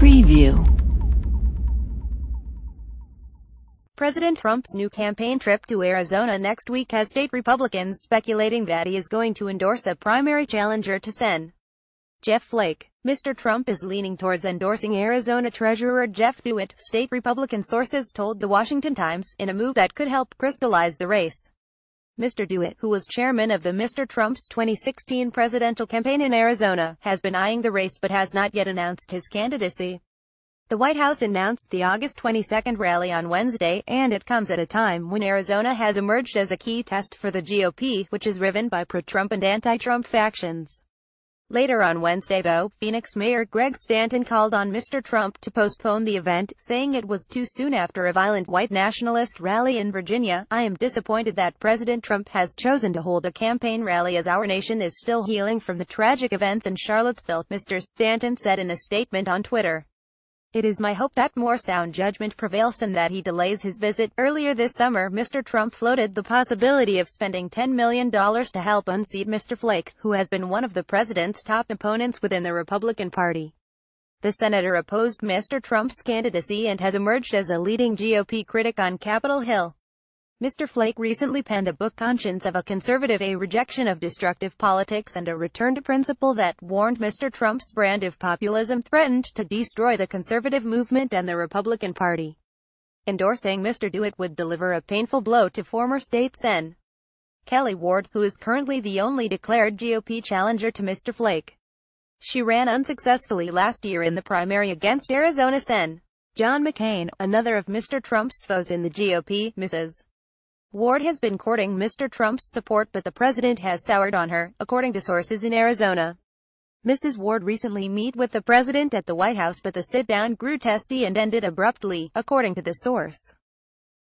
Preview. President Trump's new campaign trip to Arizona next week has state Republicans speculating that he is going to endorse a primary challenger to Sen. Jeff Flake. Mr. Trump is leaning towards endorsing Arizona Treasurer Jeff DeWitt, state Republican sources told The Washington Times, in a move that could help crystallize the race. Mr. DeWitt, who was chairman of the Mr. Trump's 2016 presidential campaign in Arizona, has been eyeing the race but has not yet announced his candidacy. The White House announced the August 22 rally on Wednesday, and it comes at a time when Arizona has emerged as a key test for the GOP, which is riven by pro-Trump and anti-Trump factions. Later on Wednesday, though, Phoenix Mayor Greg Stanton called on Mr. Trump to postpone the event, saying it was too soon after a violent white nationalist rally in Virginia. "I am disappointed that President Trump has chosen to hold a campaign rally as our nation is still healing from the tragic events in Charlottesville," Mr. Stanton said in a statement on Twitter. "It is my hope that more sound judgment prevails and that he delays his visit." Earlier this summer, Mr. Trump floated the possibility of spending $10 million to help unseat Mr. Flake, who has been one of the president's top opponents within the Republican Party. The senator opposed Mr. Trump's candidacy and has emerged as a leading GOP critic on Capitol Hill. Mr. Flake recently penned a book, Conscience of a Conservative, a rejection of destructive politics and a return to principle, that warned Mr. Trump's brand of populism threatened to destroy the conservative movement and the Republican Party. Endorsing Mr. DeWitt would deliver a painful blow to former state Sen. Kelly Ward, who is currently the only declared GOP challenger to Mr. Flake. She ran unsuccessfully last year in the primary against Arizona Sen. John McCain, another of Mr. Trump's foes in the GOP. Mrs. Ward has been courting Mr. Trump's support, but the president has soured on her, according to sources in Arizona. Mrs. Ward recently met with the president at the White House, but the sit-down grew testy and ended abruptly, according to the source.